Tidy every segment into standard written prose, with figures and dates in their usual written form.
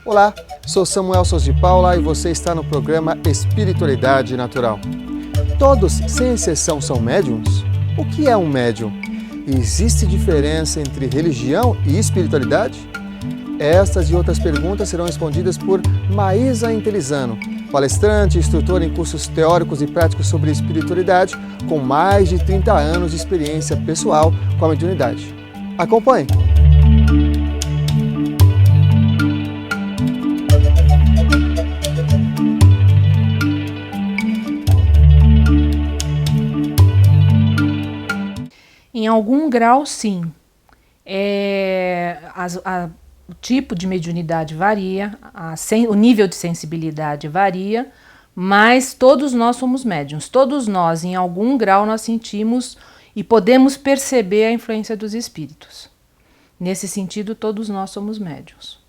Olá, sou Samuel Souza de Paula e você está no programa Espiritualidade Natural. Todos, sem exceção, são médiums? O que é um médium? Existe diferença entre religião e espiritualidade? Estas e outras perguntas serão respondidas por Maísa Intelizano, palestrante e instrutora em cursos teóricos e práticos sobre espiritualidade, com mais de 30 anos de experiência pessoal com a mediunidade. Acompanhe! Em algum grau, sim. O tipo de mediunidade varia, o nível de sensibilidade varia, mas todos nós somos médiuns. Todos nós, em algum grau, nós sentimos e podemos perceber a influência dos espíritos. Nesse sentido, todos nós somos médiuns.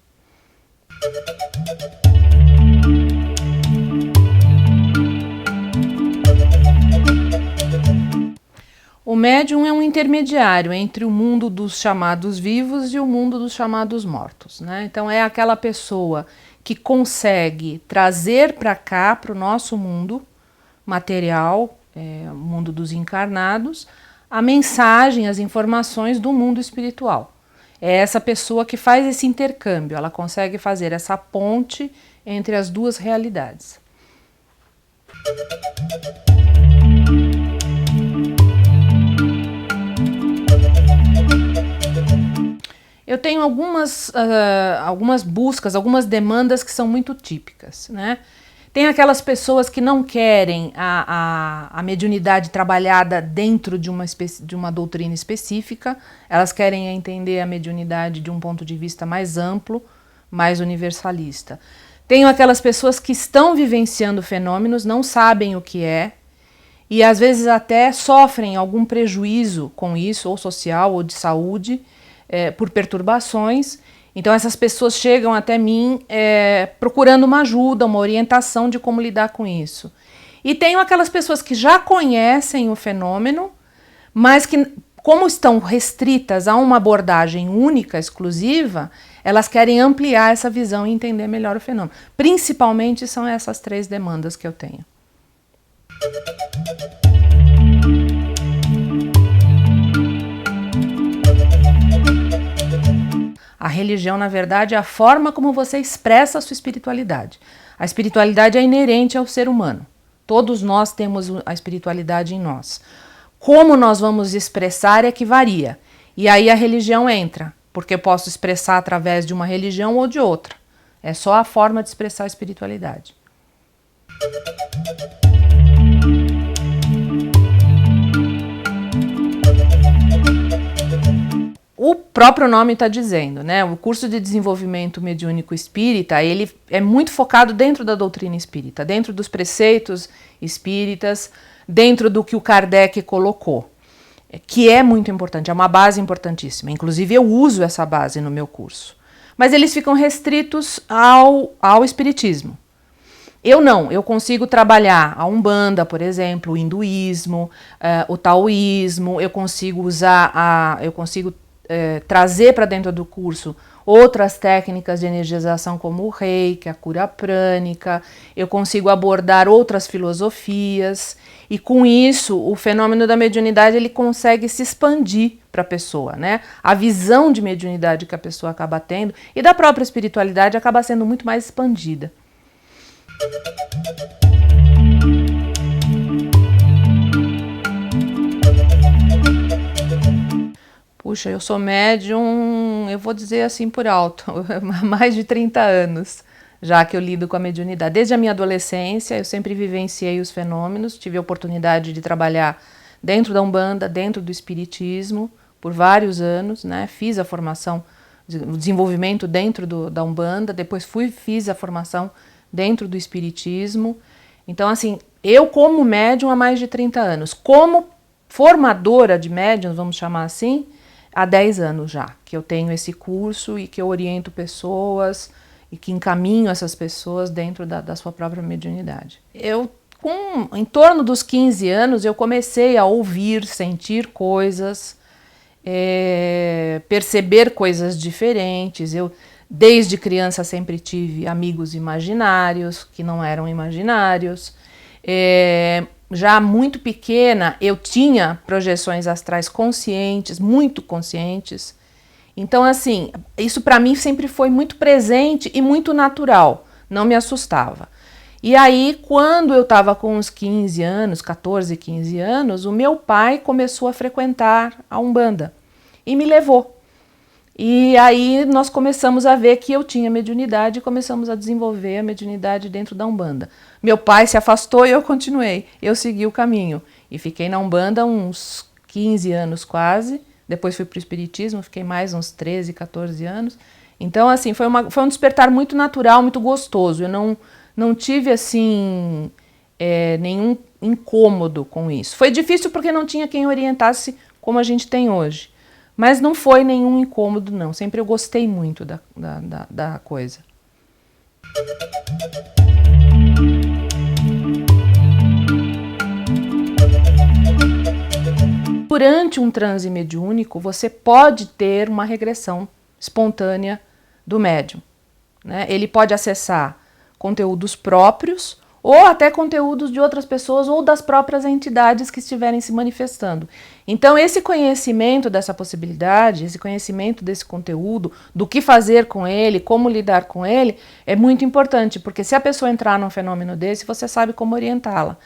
O médium é um intermediário entre o mundo dos chamados vivos e o mundo dos chamados mortos, né? Então é aquela pessoa que consegue trazer para cá, para o nosso mundo material, o mundo dos encarnados, a mensagem, as informações do mundo espiritual. É essa pessoa que faz esse intercâmbio, ela consegue fazer essa ponte entre as duas realidades. Eu tenho algumas buscas, algumas demandas que são muito típicas, né? Tem aquelas pessoas que não querem a mediunidade trabalhada dentro de uma doutrina específica, elas querem entender a mediunidade de um ponto de vista mais amplo, mais universalista. Tenho aquelas pessoas que estão vivenciando fenômenos, não sabem o que é, e às vezes até sofrem algum prejuízo com isso, ou social, ou de saúde, por perturbações. Então essas pessoas chegam até mim procurando uma ajuda, uma orientação de como lidar com isso. E tenho aquelas pessoas que já conhecem o fenômeno, mas que, como estão restritas a uma abordagem única, exclusiva, elas querem ampliar essa visão e entender melhor o fenômeno. Principalmente são essas três demandas que eu tenho. A religião, na verdade, é a forma como você expressa a sua espiritualidade. A espiritualidade é inerente ao ser humano. Todos nós temos a espiritualidade em nós. Como nós vamos expressar é que varia. E aí a religião entra, porque eu posso expressar através de uma religião ou de outra. É só a forma de expressar a espiritualidade. O próprio nome está dizendo, né? O curso de desenvolvimento mediúnico espírita, ele é muito focado dentro da doutrina espírita, dentro dos preceitos espíritas, dentro do que o Kardec colocou, que é muito importante, é uma base importantíssima. Inclusive eu uso essa base no meu curso. Mas eles ficam restritos ao espiritismo. Eu não, eu consigo trabalhar a Umbanda, por exemplo, o hinduísmo, o taoísmo, eu consigo trazer para dentro do curso outras técnicas de energização como o reiki, a cura prânica, eu consigo abordar outras filosofias e com isso o fenômeno da mediunidade ele consegue se expandir para a pessoa, né? A visão de mediunidade que a pessoa acaba tendo e da própria espiritualidade acaba sendo muito mais expandida. Puxa, eu sou médium, eu vou dizer assim por alto, há mais de 30 anos, já que eu lido com a mediunidade. Desde a minha adolescência, eu sempre vivenciei os fenômenos, tive a oportunidade de trabalhar dentro da Umbanda, dentro do Espiritismo, por vários anos, né? Fiz a formação, o desenvolvimento dentro da Umbanda, depois fiz a formação dentro do Espiritismo. Então, assim, eu como médium há mais de 30 anos, como formadora de médiums, vamos chamar assim, há 10 anos já, que eu tenho esse curso e que eu oriento pessoas e que encaminho essas pessoas dentro da sua própria mediunidade. Em torno dos 15 anos, eu comecei a ouvir, sentir coisas, perceber coisas diferentes. Desde criança sempre tive amigos imaginários, que não eram imaginários. Já muito pequena eu tinha projeções astrais conscientes, muito conscientes. Então, assim, isso para mim sempre foi muito presente e muito natural, não me assustava. E aí, quando eu estava com uns 15 anos, 14, 15 anos, o meu pai começou a frequentar a Umbanda e me levou. E aí nós começamos a ver que eu tinha mediunidade e começamos a desenvolver a mediunidade dentro da Umbanda. Meu pai se afastou e eu continuei, eu segui o caminho e fiquei na Umbanda uns 15 anos quase. Depois fui para o Espiritismo, fiquei mais uns 13, 14 anos. Então, assim, foi um despertar muito natural, muito gostoso. Eu não tive, assim, nenhum incômodo com isso. Foi difícil porque não tinha quem orientasse como a gente tem hoje. Mas não foi nenhum incômodo, não. Sempre eu gostei muito da coisa. Durante um transe mediúnico, você pode ter uma regressão espontânea do médium, né? Ele pode acessar conteúdos próprios ou até conteúdos de outras pessoas ou das próprias entidades que estiverem se manifestando. Então, esse conhecimento dessa possibilidade, esse conhecimento desse conteúdo, do que fazer com ele, como lidar com ele, é muito importante, porque se a pessoa entrar num fenômeno desse, você sabe como orientá-la.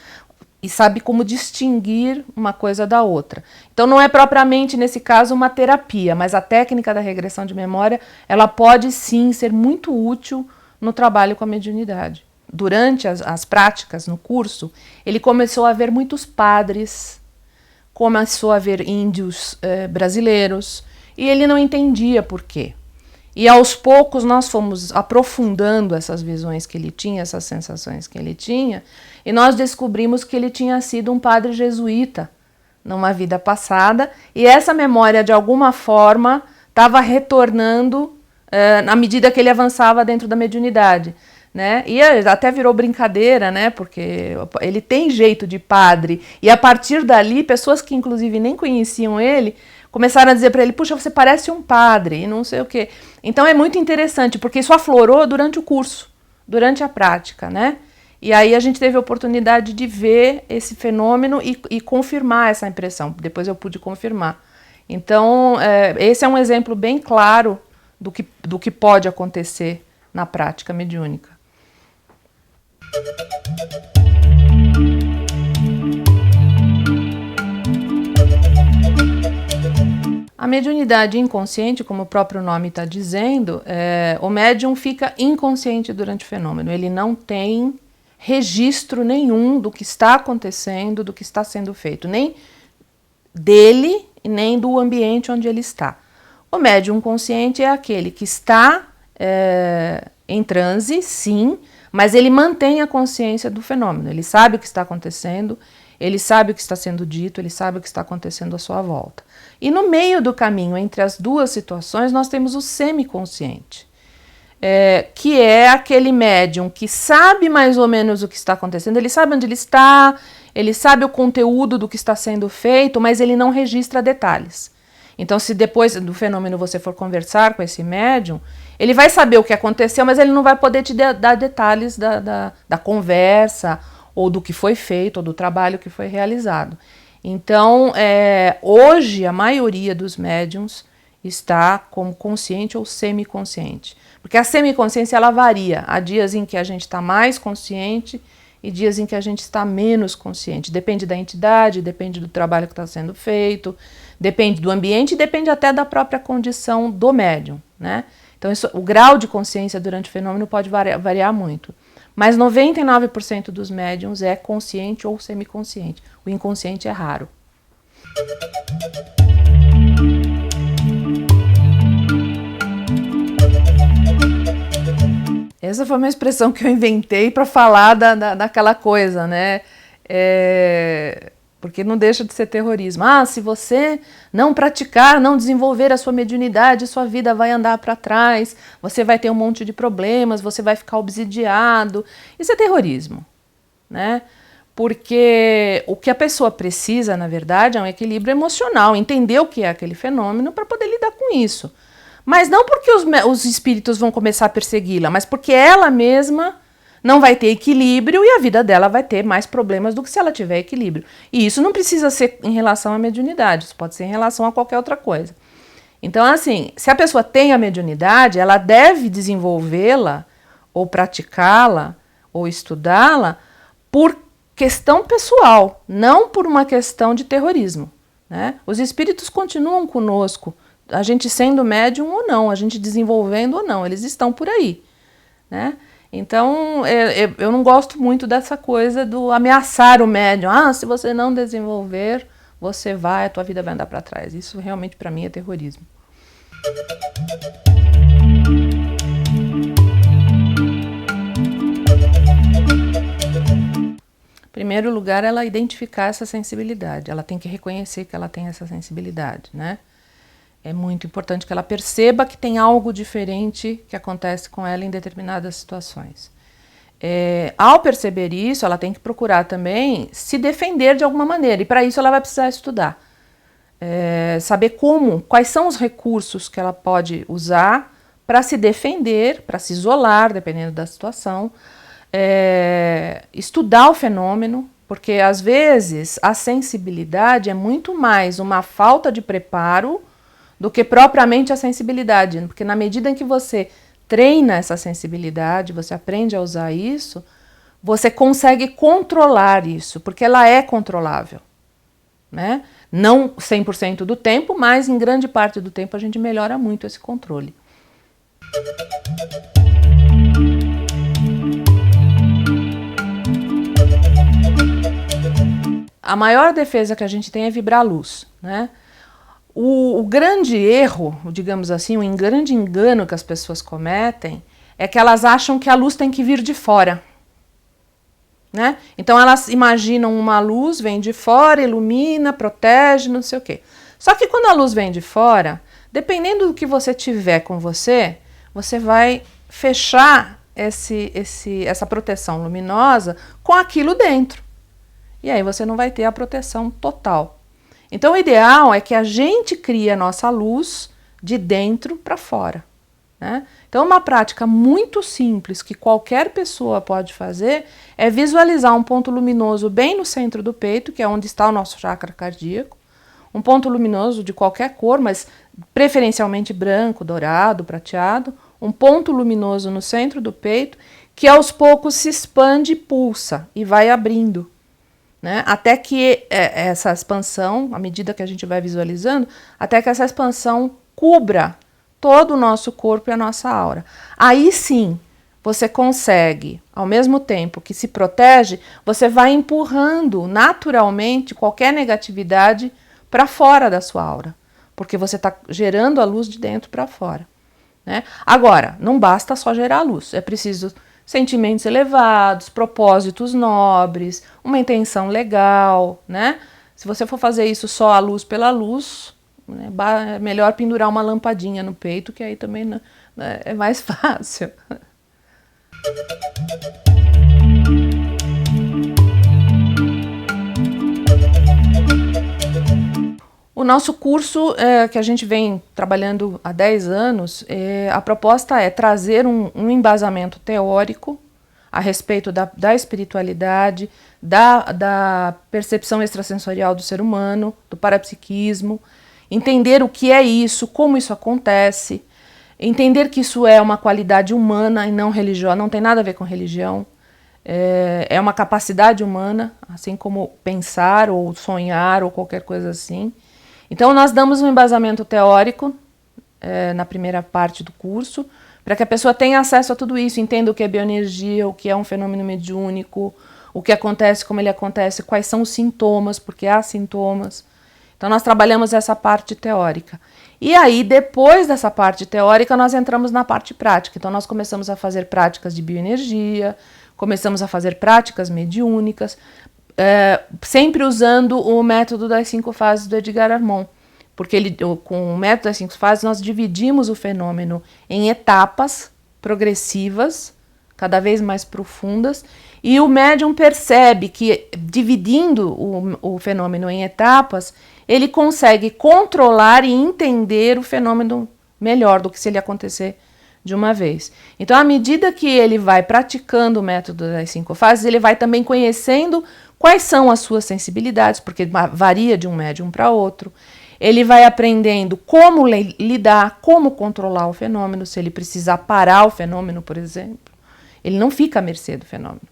E sabe como distinguir uma coisa da outra. Então não é propriamente, nesse caso, uma terapia, mas a técnica da regressão de memória, ela pode sim ser muito útil no trabalho com a mediunidade. Durante as práticas no curso, ele começou a ver muitos padres, começou a ver índios brasileiros, e ele não entendia por quê. E aos poucos nós fomos aprofundando essas visões que ele tinha, essas sensações que ele tinha, e nós descobrimos que ele tinha sido um padre jesuíta numa vida passada, e essa memória de alguma forma estava retornando na medida que ele avançava dentro da mediunidade, né? E até virou brincadeira, né? Porque ele tem jeito de padre, e a partir dali, pessoas que inclusive nem conheciam ele, começaram a dizer para ele, puxa, você parece um padre, e não sei o quê. Então é muito interessante, porque isso aflorou durante o curso, durante a prática, né? E aí a gente teve a oportunidade de ver esse fenômeno e confirmar essa impressão. Depois eu pude confirmar. Então, esse é um exemplo bem claro do que pode acontecer na prática mediúnica. A mediunidade inconsciente, como o próprio nome está dizendo, o médium fica inconsciente durante o fenômeno. Ele não tem registro nenhum do que está acontecendo, do que está sendo feito, nem dele, nem do ambiente onde ele está. O médium consciente é aquele que está em transe, sim, mas ele mantém a consciência do fenômeno. Ele sabe o que está acontecendo, ele sabe o que está sendo dito, ele sabe o que está acontecendo à sua volta. E no meio do caminho, entre as duas situações, nós temos o semiconsciente, que é aquele médium que sabe mais ou menos o que está acontecendo, ele sabe onde ele está, ele sabe o conteúdo do que está sendo feito, mas ele não registra detalhes. Então, se depois do fenômeno você for conversar com esse médium, ele vai saber o que aconteceu, mas ele não vai poder te dar detalhes da conversa, ou do que foi feito, ou do trabalho que foi realizado. Então, hoje, a maioria dos médiums está como consciente ou semiconsciente. Porque a semiconsciência, ela varia. Há dias em que a gente está mais consciente e dias em que a gente está menos consciente. Depende da entidade, depende do trabalho que está sendo feito, depende do ambiente e depende até da própria condição do médium, né? Então, o grau de consciência durante o fenômeno pode variar muito. Mas 99% dos médiums é consciente ou semiconsciente. O inconsciente é raro. Essa foi uma expressão que eu inventei para falar daquela coisa, né? Porque não deixa de ser terrorismo. Se você não praticar, não desenvolver a sua mediunidade, sua vida vai andar para trás, você vai ter um monte de problemas, você vai ficar obsidiado. Isso é terrorismo, né? Porque o que a pessoa precisa, na verdade, é um equilíbrio emocional, entender o que é aquele fenômeno para poder lidar com isso. Mas não porque os espíritos vão começar a persegui-la, mas porque ela mesma não vai ter equilíbrio e a vida dela vai ter mais problemas do que se ela tiver equilíbrio. E isso não precisa ser em relação à mediunidade, isso pode ser em relação a qualquer outra coisa. Então, assim, se a pessoa tem a mediunidade, ela deve desenvolvê-la, ou praticá-la, ou estudá-la, por questão pessoal, não por uma questão de terrorismo, né? Os espíritos continuam conosco, a gente sendo médium ou não, a gente desenvolvendo ou não, eles estão por aí, né? Então, eu não gosto muito dessa coisa do ameaçar o médium. Ah, se você não desenvolver, você vai, a tua vida vai andar para trás. Isso realmente para mim é terrorismo. Em primeiro lugar, ela identificar essa sensibilidade. Ela tem que reconhecer que ela tem essa sensibilidade, né? É muito importante que ela perceba que tem algo diferente que acontece com ela em determinadas situações. Ao perceber isso, ela tem que procurar também se defender de alguma maneira. E para isso ela vai precisar estudar. Saber quais são os recursos que ela pode usar para se defender, para se isolar, dependendo da situação. Estudar o fenômeno, porque às vezes a sensibilidade é muito mais uma falta de preparo do que propriamente a sensibilidade, porque na medida em que você treina essa sensibilidade, você aprende a usar isso, você consegue controlar isso, porque ela é controlável, né? Não 100% do tempo, mas em grande parte do tempo a gente melhora muito esse controle. A maior defesa que a gente tem é vibrar a luz, né? O grande erro, digamos assim, o grande engano que as pessoas cometem é que elas acham que a luz tem que vir de fora, né? Então elas imaginam uma luz, vem de fora, ilumina, protege, não sei o quê. Só que quando a luz vem de fora, dependendo do que você tiver com você, você vai fechar essa proteção luminosa com aquilo dentro. E aí você não vai ter a proteção total. Então o ideal é que a gente crie a nossa luz de dentro para fora, né? Então uma prática muito simples que qualquer pessoa pode fazer é visualizar um ponto luminoso bem no centro do peito, que é onde está o nosso chakra cardíaco, um ponto luminoso de qualquer cor, mas preferencialmente branco, dourado, prateado, um ponto luminoso no centro do peito que aos poucos se expande e pulsa e vai abrindo, né? Até que essa expansão, à medida que a gente vai visualizando, até que essa expansão cubra todo o nosso corpo e a nossa aura. Aí sim, você consegue, ao mesmo tempo que se protege, você vai empurrando naturalmente qualquer negatividade para fora da sua aura, porque você está gerando a luz de dentro para fora, né? Agora, não basta só gerar a luz, é preciso sentimentos elevados, propósitos nobres, uma intenção legal, né? Se você for fazer isso só a luz pela luz, né, é melhor pendurar uma lampadinha no peito, que aí também né, é mais fácil. O nosso curso, que a gente vem trabalhando há 10 anos, a proposta é trazer um embasamento teórico a respeito da espiritualidade, da percepção extrasensorial do ser humano, do parapsiquismo, entender o que é isso, como isso acontece, entender que isso é uma qualidade humana e não religiosa, não tem nada a ver com religião, é uma capacidade humana, assim como pensar ou sonhar ou qualquer coisa assim. Então nós damos um embasamento teórico na primeira parte do curso, para que a pessoa tenha acesso a tudo isso, entenda o que é bioenergia, o que é um fenômeno mediúnico, o que acontece, como ele acontece, quais são os sintomas, porque há sintomas. Então nós trabalhamos essa parte teórica. E aí, depois dessa parte teórica, nós entramos na parte prática. Então nós começamos a fazer práticas de bioenergia, começamos a fazer práticas mediúnicas, sempre usando o método das 5 fases do Edgar Armond, porque com o método das 5 fases nós dividimos o fenômeno em etapas progressivas, cada vez mais profundas, e o médium percebe que, dividindo o fenômeno em etapas, ele consegue controlar e entender o fenômeno melhor do que se ele acontecer de uma vez. Então, à medida que ele vai praticando o método das 5 fases, ele vai também conhecendo quais são as suas sensibilidades, porque varia de um médium para outro. Ele vai aprendendo como lidar, como controlar o fenômeno, se ele precisar parar o fenômeno, por exemplo. Ele não fica à mercê do fenômeno,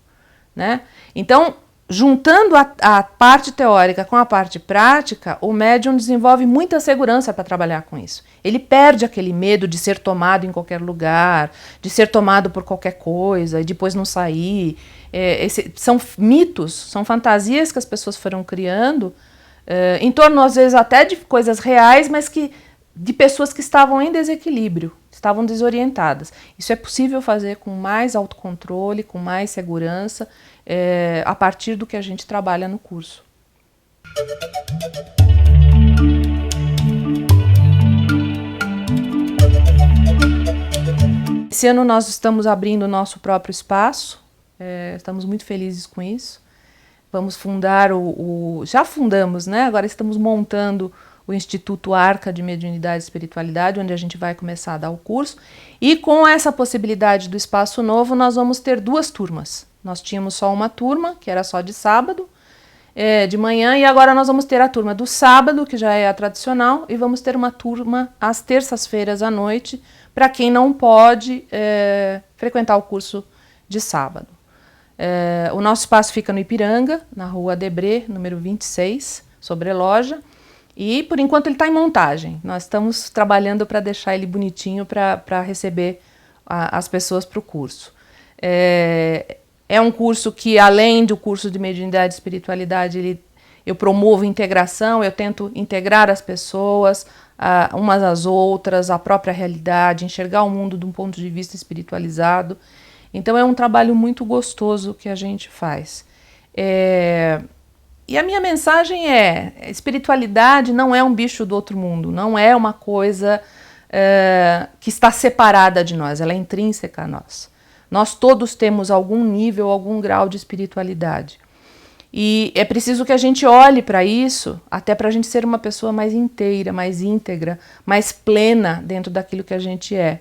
né? Então, juntando a parte teórica com a parte prática, o médium desenvolve muita segurança para trabalhar com isso. Ele perde aquele medo de ser tomado em qualquer lugar, de ser tomado por qualquer coisa e depois não sair. São mitos, são fantasias que as pessoas foram criando em torno, às vezes, até de coisas reais, mas de pessoas que estavam em desequilíbrio, estavam desorientadas. Isso é possível fazer com mais autocontrole, com mais segurança, a partir do que a gente trabalha no curso. Esse ano nós estamos abrindo o nosso próprio espaço, estamos muito felizes com isso. Vamos fundar já fundamos, né? Agora estamos montando o Instituto Arca de Mediunidade e Espiritualidade, onde a gente vai começar a dar o curso. E com essa possibilidade do espaço novo, nós vamos ter 2 turmas. Nós tínhamos só uma turma, que era só de sábado, de manhã, e agora nós vamos ter a turma do sábado, que já é a tradicional, e vamos ter uma turma às terças-feiras à noite, para quem não pode frequentar o curso de sábado. O nosso espaço fica no Ipiranga, na rua Debré, número 26, sobre loja, e por enquanto ele está em montagem. Nós estamos trabalhando para deixar ele bonitinho para receber as pessoas para o curso. É um curso que, além do curso de mediunidade e espiritualidade, eu promovo integração, eu tento integrar as pessoas, umas às outras, a própria realidade, enxergar o mundo de um ponto de vista espiritualizado. Então é um trabalho muito gostoso que a gente faz. E a minha mensagem a espiritualidade não é um bicho do outro mundo, não é uma coisa que está separada de nós, ela é intrínseca a nós. Nós todos temos algum nível, algum grau de espiritualidade. E é preciso que a gente olhe para isso, até para a gente ser uma pessoa mais inteira, mais íntegra, mais plena dentro daquilo que a gente é.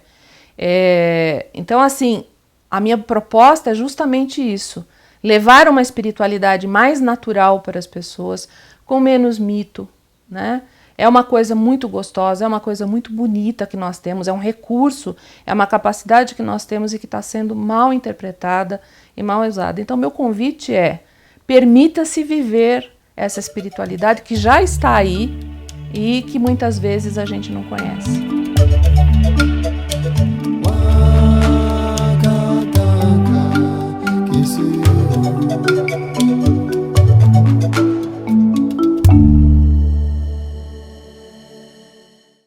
Então, assim, a minha proposta é justamente isso, levar uma espiritualidade mais natural para as pessoas, com menos mito, né? É uma coisa muito gostosa, é uma coisa muito bonita que nós temos, é um recurso, é uma capacidade que nós temos e que está sendo mal interpretada e mal usada. Então, meu convite permita-se viver essa espiritualidade que já está aí e que muitas vezes a gente não conhece. Que